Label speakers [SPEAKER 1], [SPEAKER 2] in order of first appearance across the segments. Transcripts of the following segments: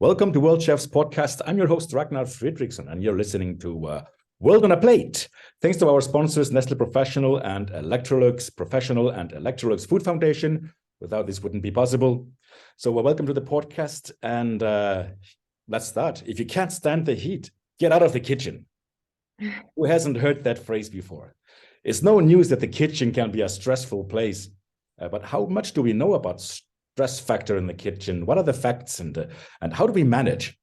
[SPEAKER 1] Welcome to World Chefs Podcast. I'm your host, Ragnar, and you're listening to World on a Plate. Thanks to our sponsors, Nestle Professional and Electrolux Food Foundation. Without this, wouldn't be possible. So welcome to the podcast, and let's start. If you can't stand the heat, get out of the kitchen. Who hasn't heard that phrase before? It's no news that the kitchen can be a stressful place, but how much do we know about stress factor in the kitchen? What are the facts, and how do we manage?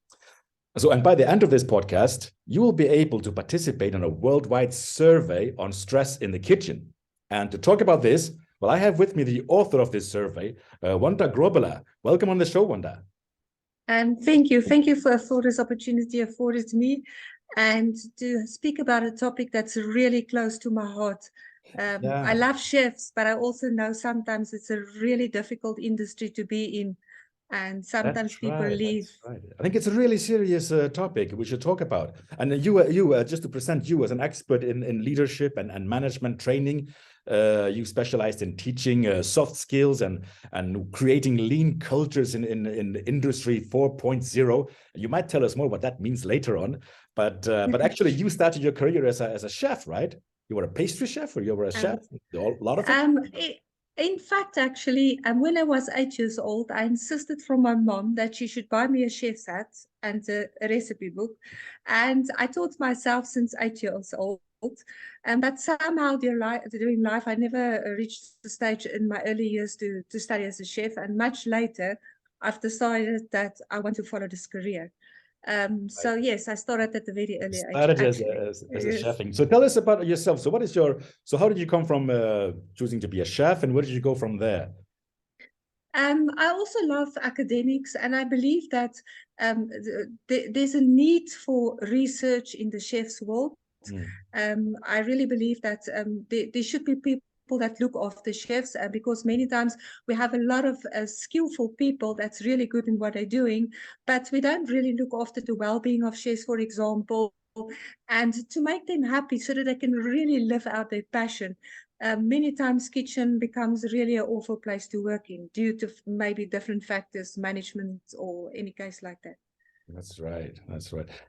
[SPEAKER 1] So, and by the end of this podcast, you will be able to participate in a worldwide survey on stress in the kitchen. And to talk about this, well, I have with me the author of this survey, Wonda Grobbelaar. Welcome on the show, Wonda.
[SPEAKER 2] Thank you for this opportunity afforded to me, and to speak about a topic that's really close to my heart. I love chefs, but I also know sometimes it's a really difficult industry to be in, and sometimes people leave.
[SPEAKER 1] That's right. I think it's a really serious topic we should talk about. And you just to present you as an expert in leadership and management training, you specialized in teaching soft skills and creating lean cultures in Industry 4.0. You might tell us more what that means later on. But actually, you started your career as a chef, right? You were a pastry chef, or you were a chef? A lot of it?
[SPEAKER 2] In fact, actually, when I was 8 years old, I insisted from my mom that she should buy me a chef's hat and a recipe book. And I taught myself since 8 years old. But somehow during life, I never reached the stage in my early years to study as a chef. And much later, I've decided that I want to follow this career. So yes, I started at the very early age.
[SPEAKER 1] Started as a chefing. So tell us about yourself. So how did you come from choosing to be a chef, and where did you go from there?
[SPEAKER 2] I also love academics, and I believe that there's a need for research in the chef's world. I really believe that there should be people that look after chefs, because many times we have a lot of skillful people that's really good in what they're doing, but we don't really look after the well-being of chefs, for example, and to make them happy so that they can really live out their passion. Many times kitchen becomes really an awful place to work in due to maybe different factors, management or any case like that.
[SPEAKER 1] That's right.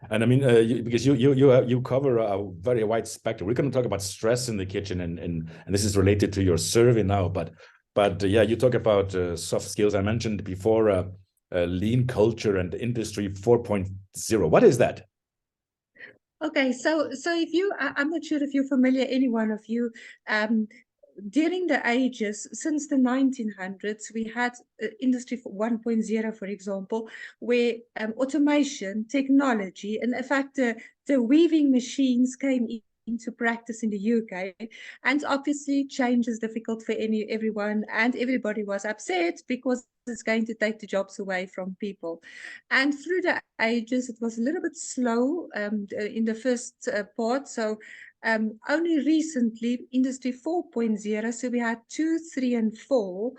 [SPEAKER 1] And I mean, because you cover a very wide spectrum. We're going to talk about stress in the kitchen, and this is related to your survey now. But yeah, you talk about soft skills. I mentioned before lean culture and Industry 4.0. What is that?
[SPEAKER 2] Okay, so I'm not sure if you're familiar, any one of you. During the ages, since the 1900s, we had Industry 1.0, for example, where automation, technology, and in fact, the weaving machines came into practice in the UK. And obviously, change is difficult for everyone, and everybody was upset because it's going to take the jobs away from people. And through the ages, it was a little bit slow in the first part. So only recently, Industry 4.0, so we had 2, 3, and 4.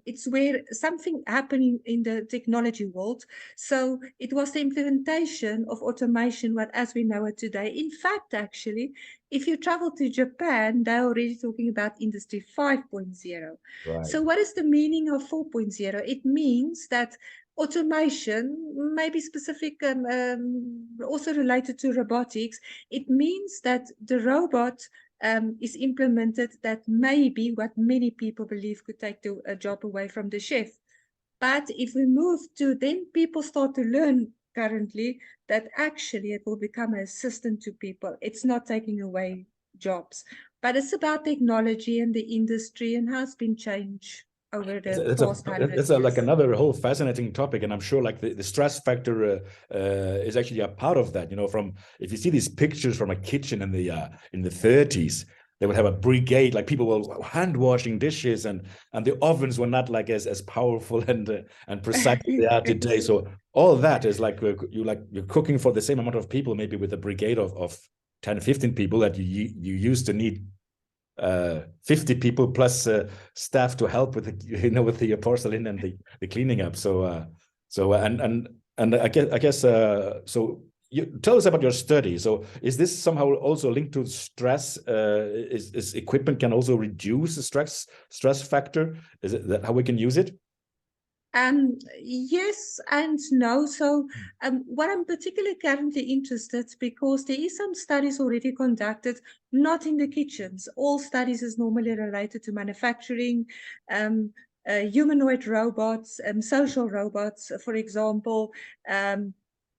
[SPEAKER 2] It's where something happening in the technology world. So it was the implementation of automation, what as we know it today. In fact, actually, if you travel to Japan, they're already talking about Industry 5.0.
[SPEAKER 1] Right.
[SPEAKER 2] So what is the meaning of 4.0? It means that automation, maybe specific, also related to robotics, it means that the robot is implemented that maybe what many people believe could take a job away from the chef. But if we move to, then people start to learn currently that actually it will become an assistant to people. It's not taking away jobs, but it's about technology and the industry and how it's been changed over the past 100 years.
[SPEAKER 1] Like another whole fascinating topic, and I'm sure like the stress factor is actually a part of that. You know, from if you see these pictures from a kitchen in the 30s, they would have a brigade, like people were hand washing dishes, and the ovens were not like as powerful and precise as they are today. So all that is like you're cooking for the same amount of people, maybe with a brigade of 10, 15 people that you used to need 50 people plus staff to help with the porcelain and the cleaning up. So I guess so. You tell us about your study. So is this somehow also linked to stress? Is equipment can also reduce the stress factor? Is it that how we can use it?
[SPEAKER 2] Yes and no. So, what I'm particularly currently interested, because there is some studies already conducted, not in the kitchens. All studies is normally related to manufacturing, um, humanoid robots, social robots, for example, um,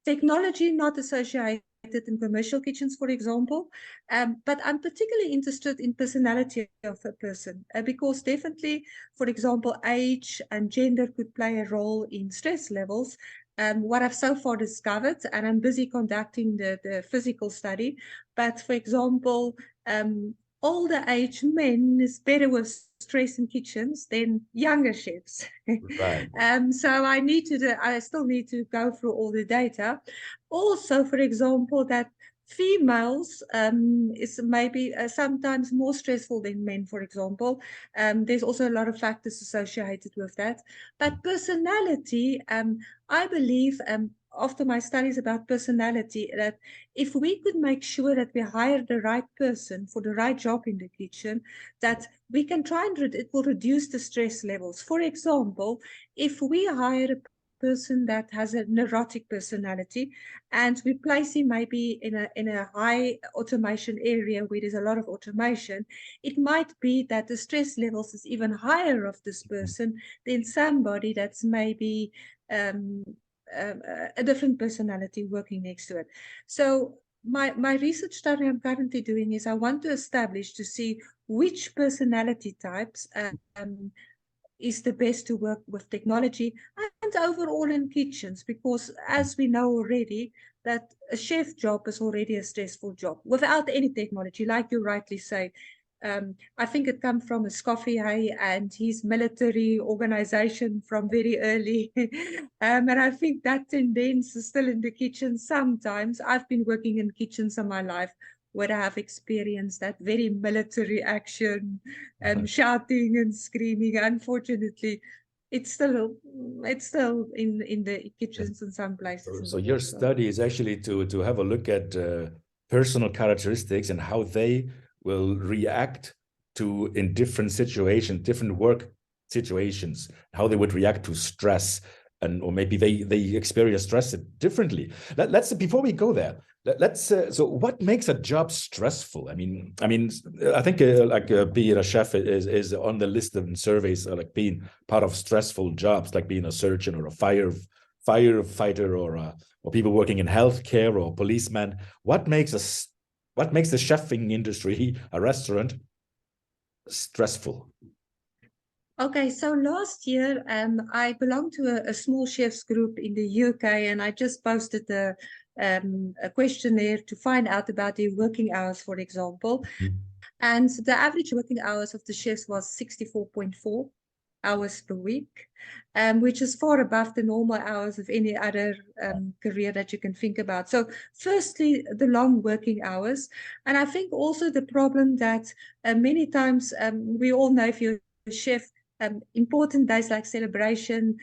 [SPEAKER 2] technology not associated in commercial kitchens, for example. But I'm particularly interested in personality of a person, because definitely, for example, age and gender could play a role in stress levels. What I've so far discovered, and I'm busy conducting the physical study, but for example, older age men is better with stress in kitchens than younger chefs.
[SPEAKER 1] Right.
[SPEAKER 2] So I still need to go through all the data. Also, for example, that females is maybe sometimes more stressful than men, for example. There's also a lot of factors associated with that. But personality, I believe, after my studies about personality, that if we could make sure that we hire the right person for the right job in the kitchen, that we can try and it will reduce the stress levels. For example, if we hire a person that has a neurotic personality and we place him maybe in a high automation area where there's a lot of automation, it might be that the stress levels is even higher of this person than somebody that's maybe um, a different personality working next to it. So my research study I'm currently doing is I want to establish to see which personality types is the best to work with technology and overall in kitchens, because as we know already, that a chef job is already a stressful job without any technology, like you rightly say. I think it comes from a Escoffier and his military organization from very early. And I think that tendency is still in the kitchen sometimes. I've been working in kitchens all my life where I have experienced that very military action, shouting and screaming. Unfortunately, it's still in the
[SPEAKER 1] Yes.
[SPEAKER 2] kitchens in some places in
[SPEAKER 1] So
[SPEAKER 2] the
[SPEAKER 1] your
[SPEAKER 2] world. So.
[SPEAKER 1] study is actually to have a look at personal characteristics and how they will react to in different situations, different work situations, how they would react to stress, and or maybe they experience stress differently. Let's before we go there, let's so what makes a job stressful? I think being a chef is on the list of surveys, like being part of stressful jobs, like being a surgeon or a firefighter or people working in healthcare or policeman. What makes the chefing industry, a restaurant, stressful?
[SPEAKER 2] Okay, so last year, I belonged to a small chefs group in the UK, and I just posted a questionnaire to find out about their working hours, for example. And the average working hours of the chefs was 64.4 hours per week, which is far above the normal hours of any other career that you can think about. So, firstly, the long working hours. And I think also the problem that many times we all know, if you're a chef, important days like celebration,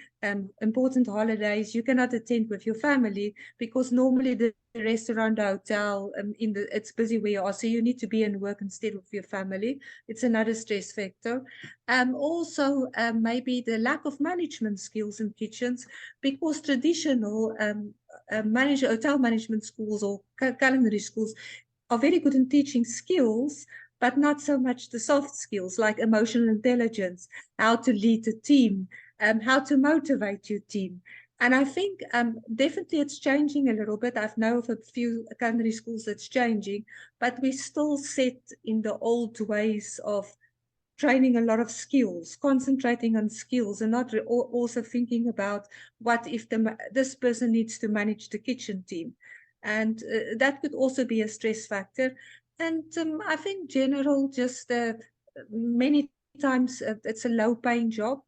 [SPEAKER 2] important holidays, you cannot attend with your family because normally the restaurant, the hotel, it's busy where you are, so you need to be in work instead of your family. It's another stress factor. Also, maybe the lack of management skills in kitchens, because traditional hotel management schools or culinary schools are very good in teaching skills, but not so much the soft skills like emotional intelligence, how to lead a team, how to motivate your team. And I think definitely it's changing a little bit. I've known of a few culinary schools that's changing, but we still set in the old ways of training a lot of skills, concentrating on skills, and not also thinking about what if this person needs to manage the kitchen team. And that could also be a stress factor. And I think general, just many times it's a low paying job.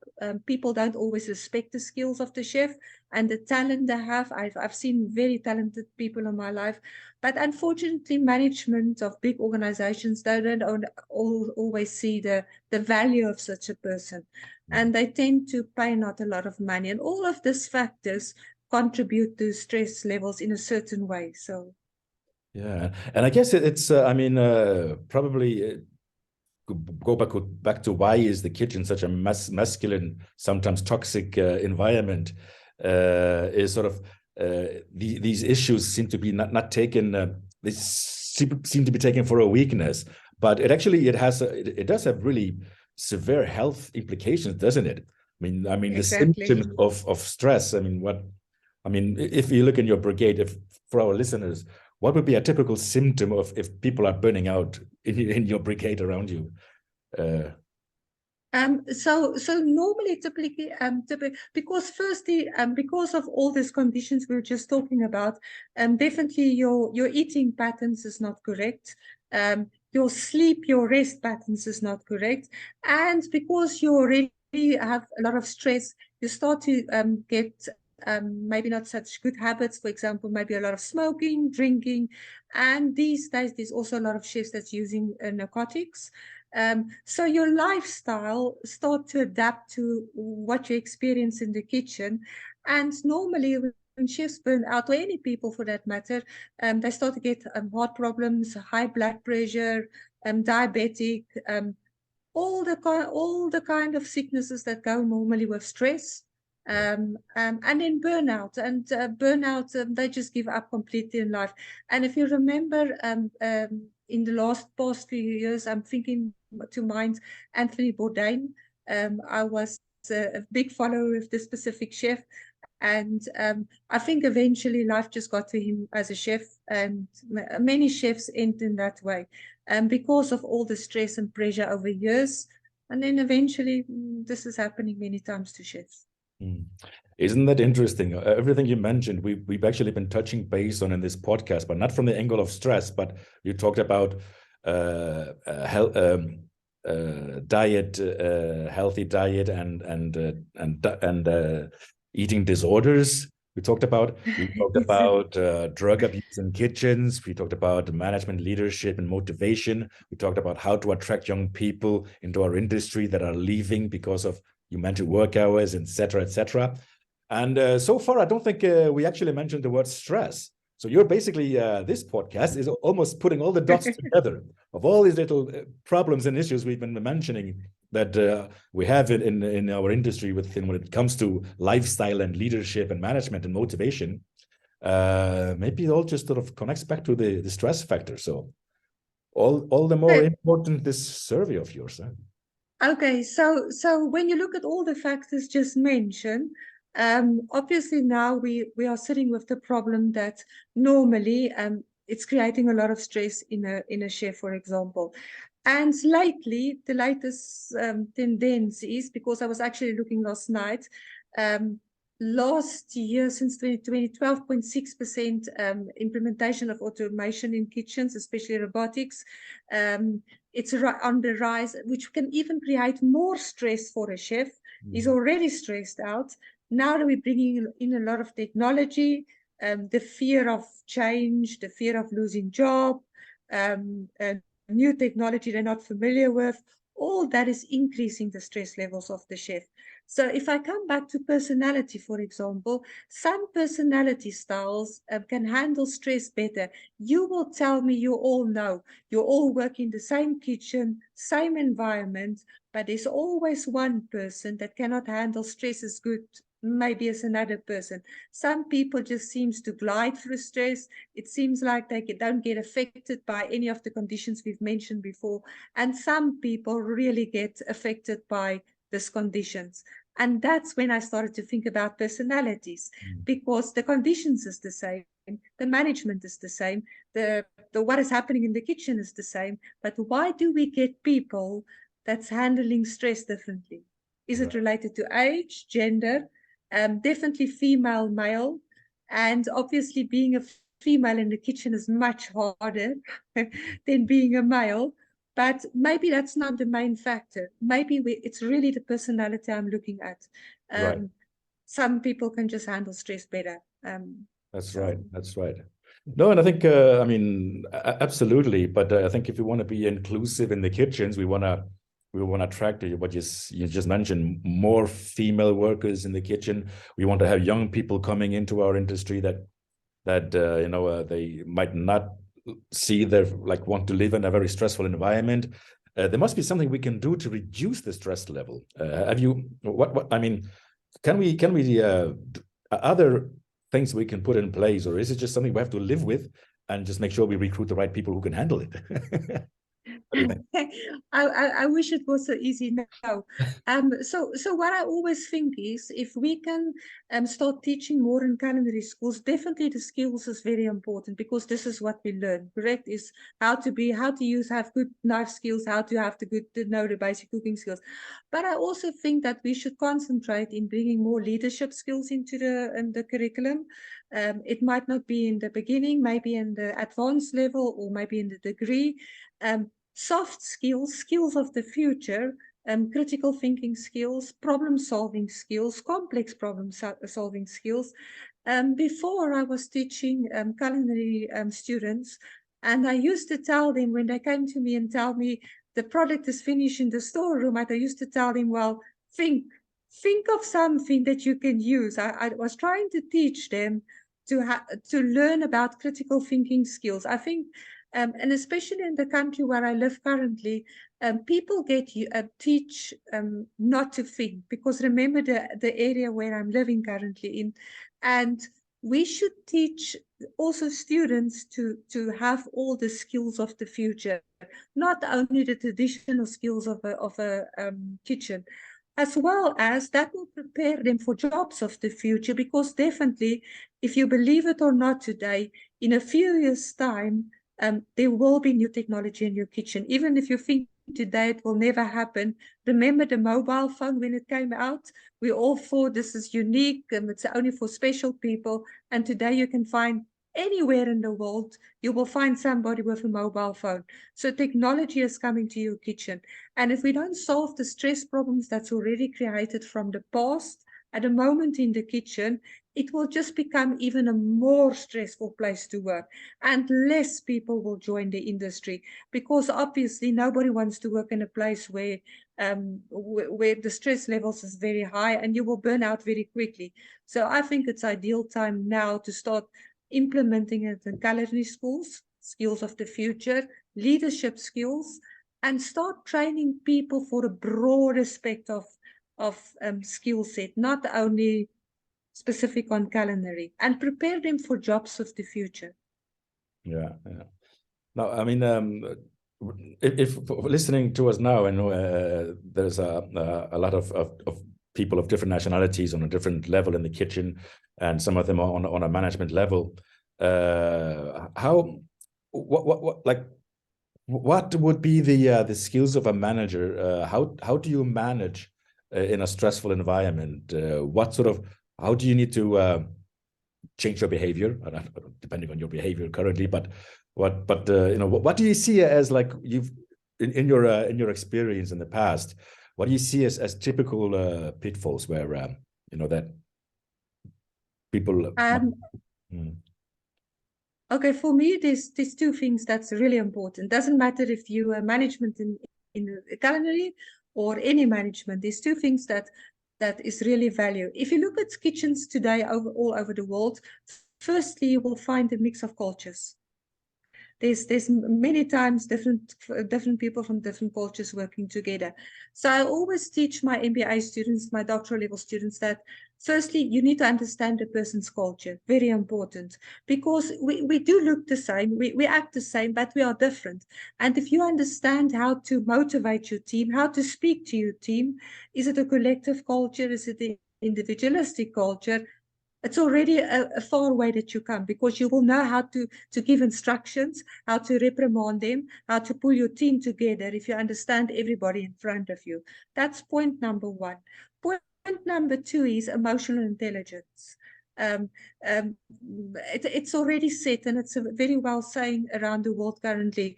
[SPEAKER 2] People don't always respect the skills of the chef and the talent they have. I've seen very talented people in my life, but unfortunately, management of big organizations don't always see the value of such a person, and they tend to pay not a lot of money, and all of these factors contribute to stress levels in a certain way. So
[SPEAKER 1] Yeah, and I guess it's probably go back to why is the kitchen such a masculine, sometimes toxic environment, is sort of these issues seem to be not taken. They seem to be taken for a weakness, but it actually it does have really severe health implications, doesn't it? I mean the
[SPEAKER 2] Exactly.
[SPEAKER 1] symptoms of stress. If you look in your brigade, if for our listeners, what would be a typical symptom of if people are burning out in your brigade around you?
[SPEAKER 2] So normally, because firstly, because of all these conditions we were just talking about, definitely your eating patterns is not correct. Your sleep, your rest patterns is not correct, and because you already have a lot of stress, you start to get maybe not such good habits. For example, maybe a lot of smoking, drinking, and these days there's also a lot of chefs that's using narcotics. So your lifestyle start to adapt to what you experience in the kitchen. And normally when chefs burn out, or any people for that matter, they start to get heart problems, high blood pressure, diabetic, all the kind of sicknesses that go normally with stress. And then burnout, and burnout, they just give up completely in life. And if you remember, in the past few years, I'm thinking to mind Anthony Bourdain. I was a big follower of this specific chef, and I think eventually life just got to him as a chef, and many chefs end in that way, because of all the stress and pressure over years. And then eventually, this is happening many times to chefs.
[SPEAKER 1] Isn't that interesting? Everything you mentioned, we've actually been touching base on in this podcast, but not from the angle of stress. But you talked about health, diet, healthy diet, and eating disorders. We talked about drug abuse in kitchens. We talked about management, leadership, and motivation. We talked about how to attract young people into our industry that are leaving because of, you mentioned, work hours, etc., etc. And so far, I don't think we actually mentioned the word stress. So you're basically, this podcast is almost putting all the dots together of all these little problems and issues we've been mentioning that we have in our industry when it comes to lifestyle and leadership and management and motivation. Maybe it all just sort of connects back to the stress factor. So all the more important, this survey of yours.
[SPEAKER 2] Okay, so when you look at all the factors just mentioned, obviously now we are sitting with the problem that normally it's creating a lot of stress in a chef, for example. And lately, the latest tendencies, because I was actually looking last night, last year, since 2020, 12.6% implementation of automation in kitchens, especially robotics. It's on the rise, which can even create more stress for a chef. He's already stressed out. Now that we're bringing in a lot of technology, the fear of change, the fear of losing job, new technology they're not familiar with, all that is increasing the stress levels of the chef. So if I come back to personality, for example, some personality styles can handle stress better. You will tell me, you all know, you all work in the same kitchen, same environment, but there's always one person that cannot handle stress as good, maybe as another person. Some people just seems to glide through stress. It seems like they don't get affected by any of the conditions we've mentioned before. And some people really get affected by these conditions. And that's when I started to think about personalities, because the conditions is the same, the management is the same, the what is happening in the kitchen is the same, but why do we get people that's handling stress differently? Is it related to age, gender? Definitely female, male, and obviously being a female in the kitchen is much harder than being a male. But maybe that's not the main factor. Maybe it's really the personality I'm looking at.
[SPEAKER 1] Right.
[SPEAKER 2] Some people can just handle stress better.
[SPEAKER 1] That's right. That's right. No, and I think, I mean, absolutely. But I think if you want to be inclusive in the kitchens, we want to attract what you just mentioned, more female workers in the kitchen. We want to have young people coming into our industry that they might not see want to live in a very stressful environment. there must be something we can do to reduce the stress level. Have you, what, I mean, can we, are there things we can put in place, or is it just something we have to live with and just make sure we recruit the right people who can handle it? What do you think?
[SPEAKER 2] I wish it was so easy. No. So what I always think is, if we can start teaching more in culinary schools, definitely the skills is very important, because this is what we learn. Correct, is how to use, have good knife skills, how to have to know the basic cooking skills. But I also think that we should concentrate in bringing more leadership skills into the curriculum. It might not be in the beginning, maybe in the advanced level, or maybe in the degree. Soft skills, skills of the future, critical thinking skills, problem solving skills, complex problem solving skills. Before I was teaching culinary students, and I used to tell them, when they came to me and tell me the product is finished in the storeroom, I used to tell them, well, think of something that you can use. I was trying to teach them to learn about critical thinking skills. I think, and especially in the country where I live currently, people teach not to think, because remember the area where I'm living currently in, and we should teach also students to have all the skills of the future, not only the traditional skills of a kitchen, as well as that will prepare them for jobs of the future. Because definitely, if you believe it or not today, in a few years' time, there will be new technology in your kitchen. Even if you think today it will never happen, remember the mobile phone when it came out? We all thought this is unique and it's only for special people. And today you can find anywhere in the world, you will find somebody with a mobile phone. So technology is coming to your kitchen. And if we don't solve the stress problems that's already created from the past at a moment in the kitchen, it will just become even a more stressful place to work, and less people will join the industry, because obviously nobody wants to work in a place where the stress levels is very high, and you will burn out very quickly. So I think it's ideal time now to start implementing it in culinary schools, skills of the future, leadership skills, and start training people for a broader spectrum of skill set, not only specific on culinary, and prepare them for jobs of the future.
[SPEAKER 1] Yeah, yeah. No, I mean, if listening to us now, I know there's a lot of people of different nationalities on a different level in the kitchen, and some of them are on a management level. What would be the skills of a manager? How do you manage in a stressful environment? How do you need to change your behavior, depending on your behavior currently? But what do you see as, like, you've in your experience in the past? What do you see as typical pitfalls where that people?
[SPEAKER 2] Okay, for me, there's two things that's really important. Doesn't matter if you are management in culinary or any management. There's two things that is really value. If you look at kitchens today all over the world, firstly, you will find a mix of cultures. There's many times different people from different cultures working together. So I always teach my MBA students, my doctoral level students, that firstly, you need to understand the person's culture. Very important, because we do look the same, we act the same, but we are different. And if you understand how to motivate your team, how to speak to your team, is it a collective culture? Is it an individualistic culture? It's already a far way that you come, because you will know how to give instructions, how to reprimand them, how to pull your team together if you understand everybody in front of you. That's point number one. Point number two is emotional intelligence. It's already set, and it's a very well saying around the world currently.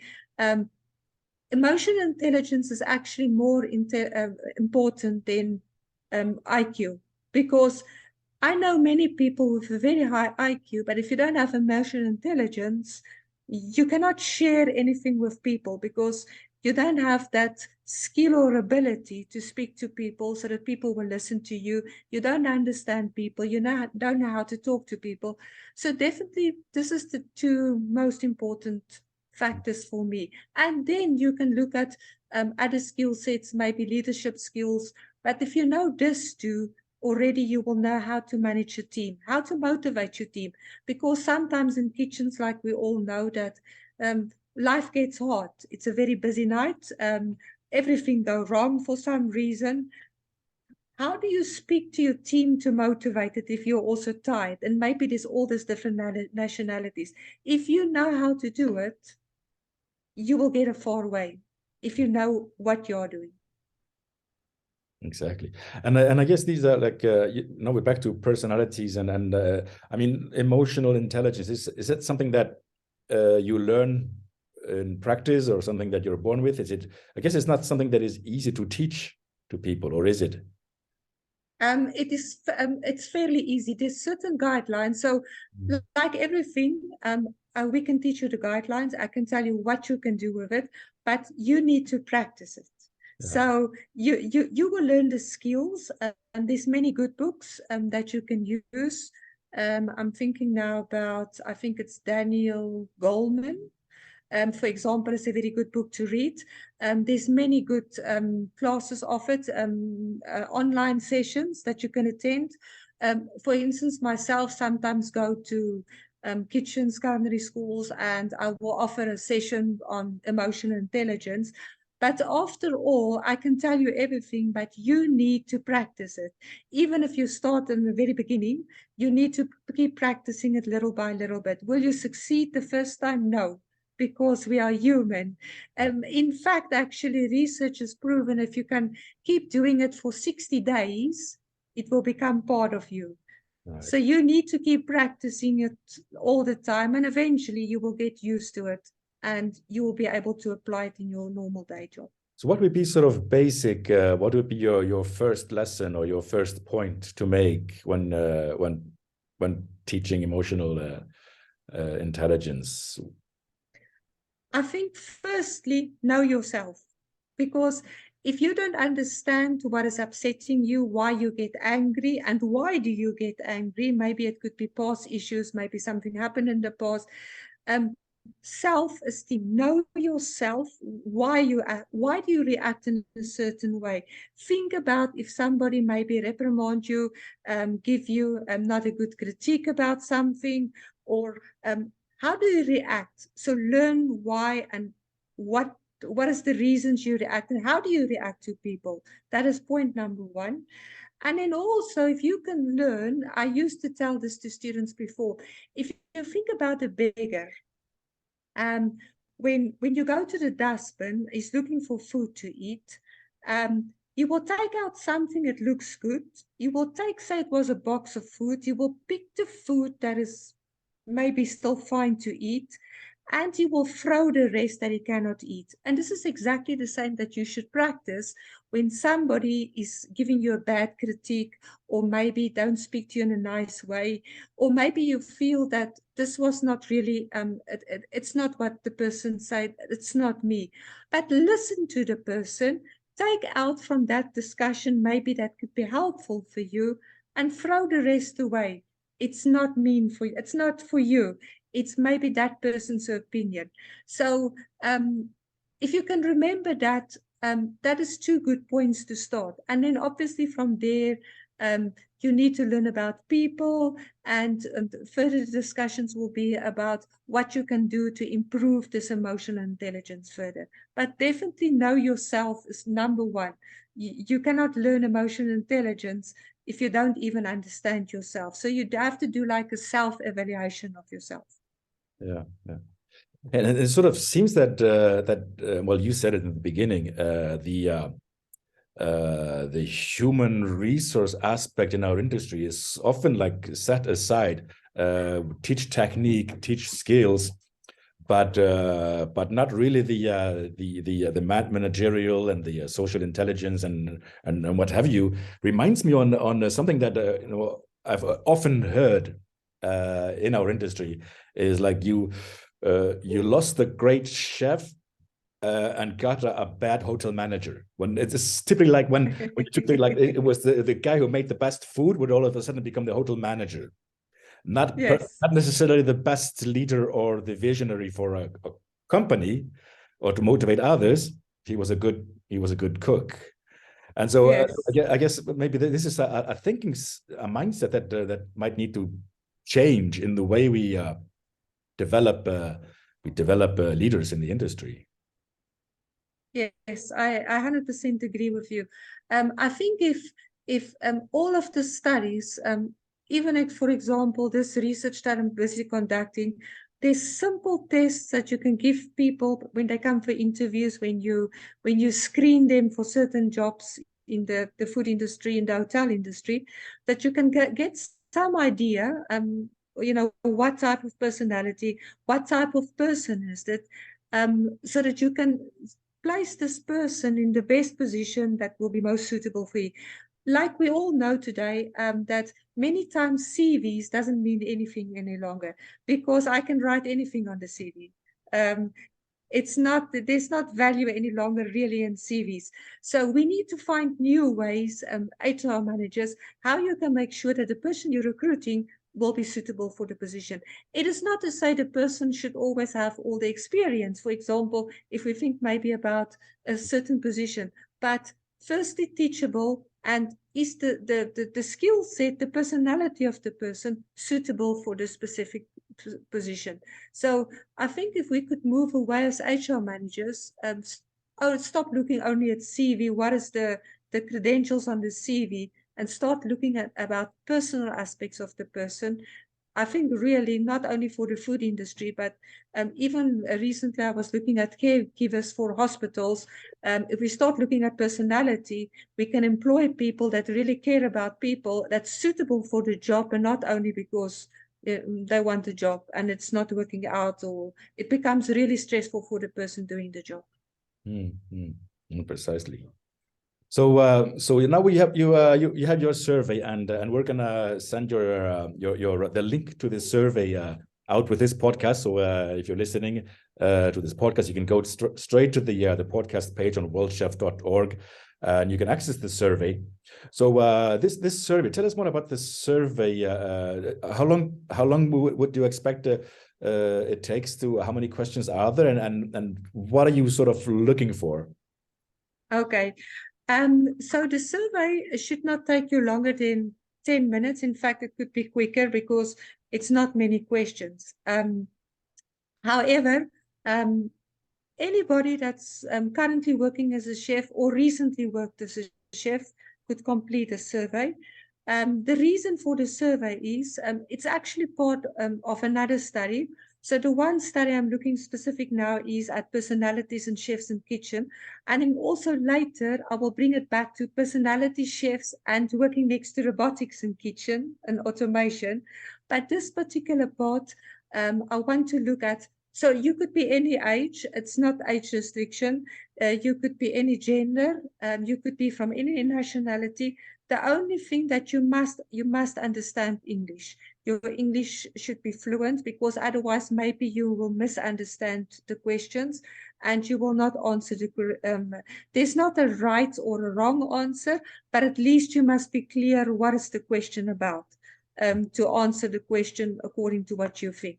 [SPEAKER 2] Emotional intelligence is actually more important than IQ, because I know many people with a very high IQ, but if you don't have emotional intelligence, you cannot share anything with people, because you don't have that skill or ability to speak to people so that people will listen to you. You don't understand people. You don't know how to talk to people. So definitely, this is the two most important factors for me. And then you can look at other skill sets, maybe leadership skills. But if you know this too, already you will know how to manage your team, how to motivate your team. Because sometimes in kitchens, like we all know, that life gets hard. It's a very busy night. Everything goes wrong for some reason. How do you speak to your team to motivate it if you're also tired? And maybe there's all these different nationalities. If you know how to do it, you will get a far way if you know what you're doing.
[SPEAKER 1] Exactly. And I guess these are like, now we're back to personalities and I mean, emotional intelligence. Is it something that you learn in practice or something that you're born with? Is it, I guess it's not something that is easy to teach to people, or is it?
[SPEAKER 2] It's fairly easy. There's certain guidelines. So like everything, we can teach you the guidelines. I can tell you what you can do with it, but you need to practice it.
[SPEAKER 1] Yeah.
[SPEAKER 2] So you will learn the skills, and there's many good books that you can use. I'm thinking now about, I think it's Daniel Goleman. For example, it's a very good book to read. There's many good classes offered, online sessions that you can attend. For instance, myself sometimes go to kitchens, culinary schools, and I will offer a session on emotional intelligence. But after all, I can tell you everything, but you need to practice it. Even if you start in the very beginning, you need to keep practicing it little by little bit. Will you succeed the first time? No, because we are human. In fact, actually, research has proven if you can keep doing it for 60 days, it will become part of you.
[SPEAKER 1] Right.
[SPEAKER 2] So you need to keep practicing it all the time, and eventually you will get used to it and you will be able to apply it in your normal day job.
[SPEAKER 1] So what would be sort of basic, what would be your first lesson or your first point to make when teaching emotional intelligence?
[SPEAKER 2] I think firstly, know yourself, because if you don't understand what is upsetting you, why you get angry, and why do you get angry, maybe it could be past issues, maybe something happened in the past. Self-esteem, know yourself, why do you react in a certain way. Think about if somebody maybe reprimand you, give you not a good critique about something, or how do you react? So learn why and what is the reasons you react, and how do you react to people. That is point number one. And then also, if you can learn, I used to tell this to students before, if you think about a beggar, when you go to the dustbin, he's looking for food to eat. You will take out something that looks good. You will take, say it was a box of food. You will pick the food that is maybe still fine to eat, and you will throw the rest that he cannot eat. And this is exactly the same that you should practice when somebody is giving you a bad critique, or maybe don't speak to you in a nice way, or maybe you feel that this was not really, it's not what the person said, it's not me. But listen to the person, take out from that discussion, maybe that could be helpful for you, and throw the rest away. It's not mean for you, it's not for you. It's maybe that person's opinion. So if you can remember that, that is two good points to start. And then obviously from there, you need to learn about people, and further discussions will be about what you can do to improve this emotional intelligence further. But definitely know yourself is number one. You cannot learn emotional intelligence if you don't even understand yourself. So you have to do like a self-evaluation of yourself.
[SPEAKER 1] Yeah, yeah. And it sort of seems that well, you said it in the beginning, the human resource aspect in our industry is often like set aside. Teach technique, teach skills, but not really the managerial and the social intelligence and what have you. Reminds me on something that I've often heard in our industry is like you lost the great chef and got a bad hotel manager. When it's typically like when you took like it was the guy who made the best food would all of a sudden become the hotel manager. Not
[SPEAKER 2] Yes.
[SPEAKER 1] not necessarily the best leader or the visionary for company or to motivate others, he was a good cook. And so
[SPEAKER 2] Yes.
[SPEAKER 1] I guess maybe this is a thinking, a mindset that might need to change in the way we develop leaders in the industry.
[SPEAKER 2] Yes, I 100% agree with you. I think if all of the studies, even if, for example, this research that I'm busy conducting, there's simple tests that you can give people when they come for interviews, when you screen them for certain jobs in the food industry, in the hotel industry, that you can get some idea, what type of personality, what type of person is that, so that you can place this person in the best position that will be most suitable for you. Like we all know today, that many times CVs doesn't mean anything any longer, because I can write anything on the CV. There's not value any longer really in CVs. So we need to find new ways, HR managers, how you can make sure that the person you're recruiting will be suitable for the position. It is not to say the person should always have all the experience. For example, if we think maybe about a certain position, but firstly teachable, and is the skill set, the personality of the person suitable for the specific position. So I think if we could move away as HR managers, stop looking only at CV, what is the credentials on the CV, and start looking at about personal aspects of the person. I think really not only for the food industry, but even recently I was looking at caregivers for hospitals. If we start looking at personality, we can employ people that really care about people, that's suitable for the job, and not only because they want a job and it's not working out, or it becomes really stressful for the person doing the job.
[SPEAKER 1] Precisely. So now we have you have your survey, and we're gonna send your the link to the survey out with this podcast. So if you're listening to this podcast, you can go straight to the podcast page on worldchef.org, and you can access the survey. So this survey, tell us more about this survey. How long would you expect it takes to? How many questions are there, and what are you sort of looking for?
[SPEAKER 2] Okay. So the survey should not take you longer than 10 minutes. In fact, it could be quicker because it's not many questions. However, anybody that's currently working as a chef or recently worked as a chef could complete a survey. The reason for the survey is it's actually part of another study. So the one study I'm looking specific now is at personalities and chefs in kitchen. And then also later, I will bring it back to personality chefs and working next to robotics in kitchen and automation. But this particular part, I want to look at, so you could be any age, it's not age restriction. You could be any gender, you could be from any nationality. The only thing that you must understand English. Your English should be fluent, because otherwise maybe you will misunderstand the questions and you will not answer there's not a right or a wrong answer, but at least you must be clear what is the question about, to answer the question according to what you think.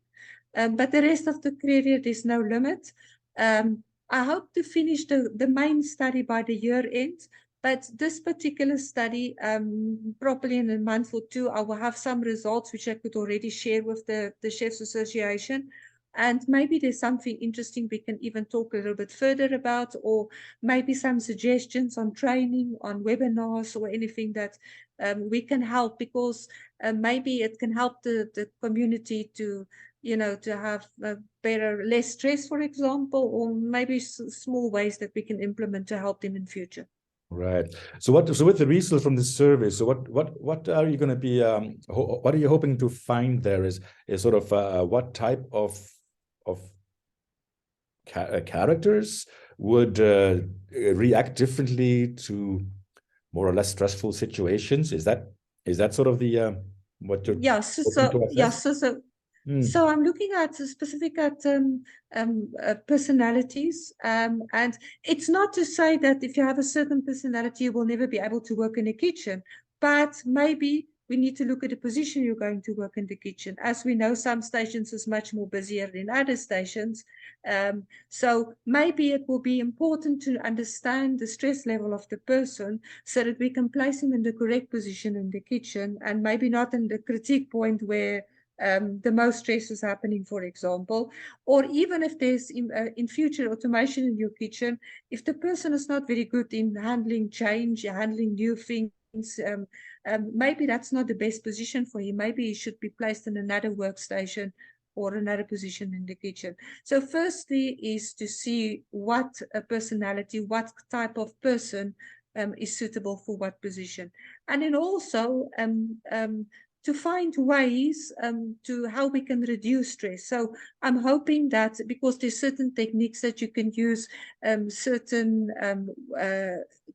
[SPEAKER 2] But the rest of the career, there's no limit. I hope to finish the main study by the year end, but this particular study, probably in a month or two, I will have some results which I could already share with the Chefs Association. And maybe there's something interesting we can even talk a little bit further about, or maybe some suggestions on training, on webinars, or anything that we can help, because maybe it can help the community to have less stress, for example, or maybe small ways that we can implement to help them in future.
[SPEAKER 1] Right. So with the results from this survey, so what are you going to be what are you hoping to find there is sort of what type of characters would react differently to more or less stressful situations? Is that sort of the what you're hoping to assess?
[SPEAKER 2] So I'm looking at specific personalities, and it's not to say that if you have a certain personality, you will never be able to work in a kitchen, but maybe we need to look at the position you're going to work in the kitchen. As we know, some stations is much more busier than other stations. So maybe it will be important to understand the stress level of the person so that we can place him in the correct position in the kitchen, and maybe not in the critique point where the most stress is happening, for example. Or even if there's in future automation in your kitchen, if the person is not very good in handling change, handling new things, maybe that's not the best position for him. Maybe he should be placed in another workstation or another position in the kitchen. So firstly is to see what a personality, what type of person is suitable for what position. And then also to find ways to how we can reduce stress. So I'm hoping that, because there's certain techniques that you can use, certain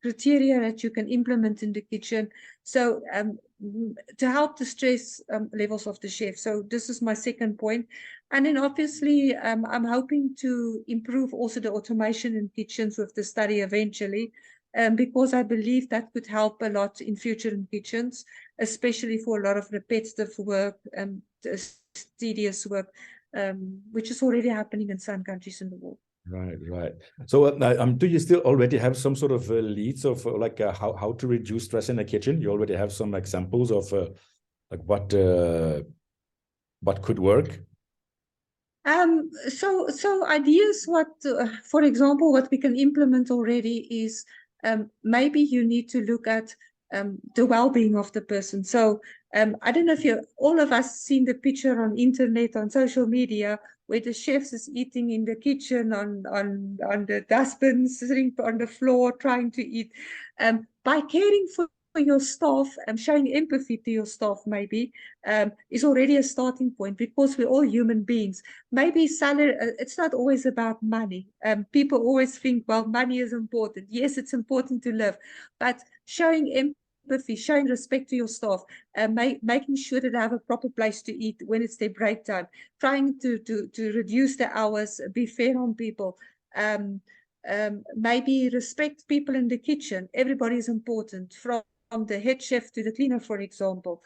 [SPEAKER 2] criteria that you can implement in the kitchen, so to help the stress levels of the chef. So this is my second point. And then obviously I'm hoping to improve also the automation in kitchens with the study eventually, because I believe that could help a lot in future in kitchens, especially for a lot of repetitive work and tedious work, which is already happening in some countries in the world.
[SPEAKER 1] Right, right. So do you still already have some sort of leads of like how to reduce stress in the kitchen? You already have some examples of like what could work?
[SPEAKER 2] So ideas, what, for example, what we can implement already is maybe you need to look at the well-being of the person. So I don't know if all of us seen the picture on internet, on social media, where the chefs is eating in the kitchen on the dustbins, sitting on the floor, trying to eat. By caring for your staff and showing empathy to your staff, maybe is already a starting point, because we're all human beings. Maybe salary, it's not always about money. People always think, well, money is important. Yes, it's important to live, but showing empathy, showing respect to your staff, making sure that they have a proper place to eat when it's their break time, trying to reduce the hours, be fair on people, maybe respect people in the kitchen. Everybody is important, from the head chef to the cleaner, for example.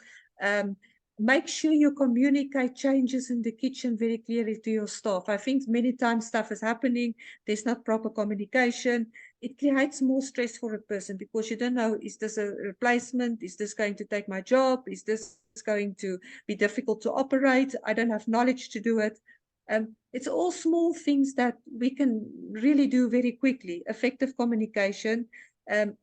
[SPEAKER 2] Make sure you communicate changes in the kitchen very clearly to your staff. I think many times stuff is happening, there's not proper communication. It creates more stress for a person, because you don't know, is this a replacement? Is this going to take my job? Is this going to be difficult to operate? I don't have knowledge to do it. It's all small things that we can really do very quickly. Effective communication,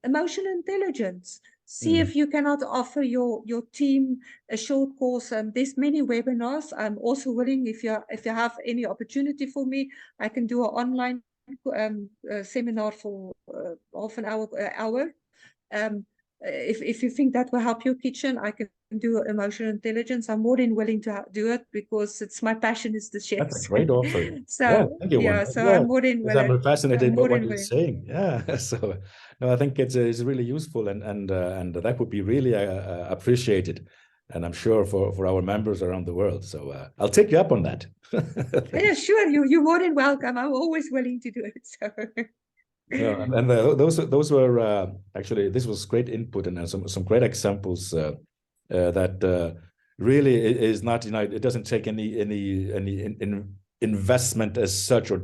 [SPEAKER 2] emotional intelligence. See if you cannot offer your team a short course. There's many webinars. I'm also willing, if you have any opportunity for me, I can do an online seminar for half an hour. If you think that will help your kitchen, I can do emotional intelligence. I'm more than willing to do it, because it's my passion is the chefs.
[SPEAKER 1] That's a great offer.
[SPEAKER 2] So
[SPEAKER 1] Yeah, thank you,
[SPEAKER 2] yeah,
[SPEAKER 1] Wanda.
[SPEAKER 2] so
[SPEAKER 1] Yeah,
[SPEAKER 2] I'm more than willing.
[SPEAKER 1] I'm fascinated by what you're
[SPEAKER 2] willing.
[SPEAKER 1] saying. Yeah, so no, I think it's really useful, and that would be really appreciated, and I'm sure for our members around the world. So I'll take you up on that.
[SPEAKER 2] Yeah, sure. You're more than welcome. I'm always willing to do it. So.
[SPEAKER 1] No, and those were actually, this was great input, and some great examples that really is not, it doesn't take any investment as such, or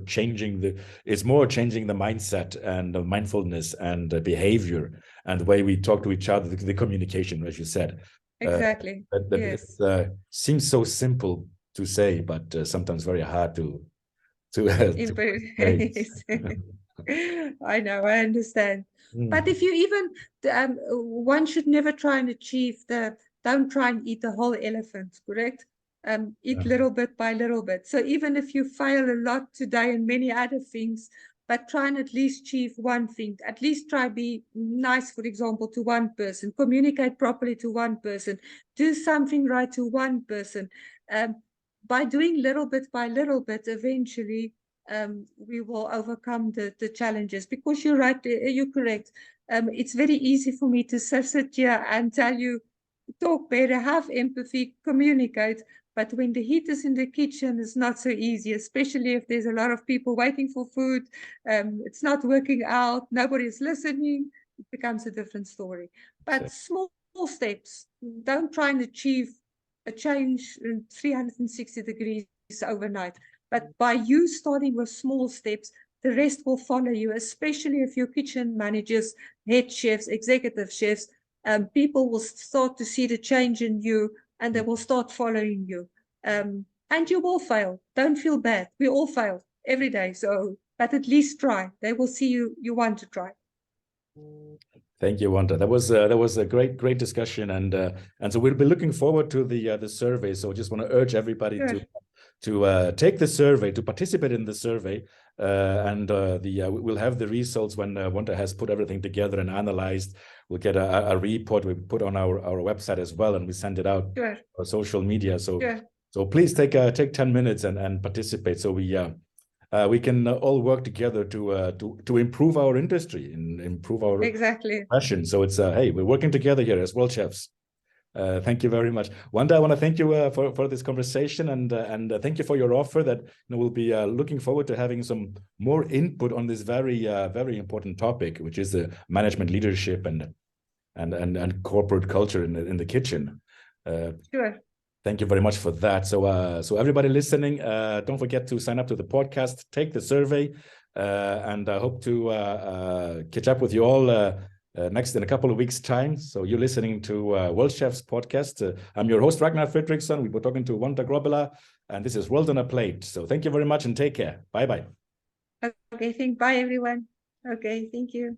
[SPEAKER 1] it's more changing the mindset and the mindfulness and the behavior and the way we talk to each other, the communication, as you said.
[SPEAKER 2] Exactly. Yes.
[SPEAKER 1] It seems so simple to say, but sometimes very hard to
[SPEAKER 2] I know, I understand. But if you even, one should never try and don't try and eat the whole elephant, correct? Eat little bit by little bit. So even if you fail a lot today and many other things, but try and at least achieve one thing. At least try be nice, for example, to one person, communicate properly to one person, do something right to one person. By doing little bit by little bit, eventually we will overcome the challenges. Because you're right, you're correct. It's very easy for me to sit here and tell you, talk better, have empathy, communicate. But when the heat is in the kitchen, it's not so easy, especially if there's a lot of people waiting for food. It's not working out, nobody's listening. It becomes a different story. But small steps. Don't try and achieve a change in 360 degrees overnight. But by you starting with small steps, the rest will follow you, especially if you're kitchen managers, head chefs, executive chefs. People will start to see the change in you and they will start following you. And you will fail. Don't feel bad. We all fail every day. So, but at least try. They will see you want to try.
[SPEAKER 1] Thank you, Wanda. That was a great discussion, and so we'll be looking forward to the survey. So, just want to urge everybody to take the survey, to participate in the survey, and we'll have the results when Wanda has put everything together and analyzed. We'll get a report we put on our website as well, and we send it out on social media. So so please take 10 minutes and participate. So we can all work together to improve our industry and improve our passion. So it's hey, we're working together here as world chefs. Thank you very much, Wanda. I want to thank you for this conversation, and thank you for your offer. That we'll be looking forward to having some more input on this very important topic, which is the management, leadership, and corporate culture in the kitchen. Thank you very much for that. So everybody listening, don't forget to sign up to the podcast, take the survey, and I hope to catch up with you all next in a couple of weeks' time. So you're listening to World Chefs Podcast. I'm your host, Ragnar Fredriksson. We were talking to Wonda Grobbelaar, and this is World on a Plate. So thank you very much and take care. Bye-bye.
[SPEAKER 2] Okay, bye everyone. Okay, thank you.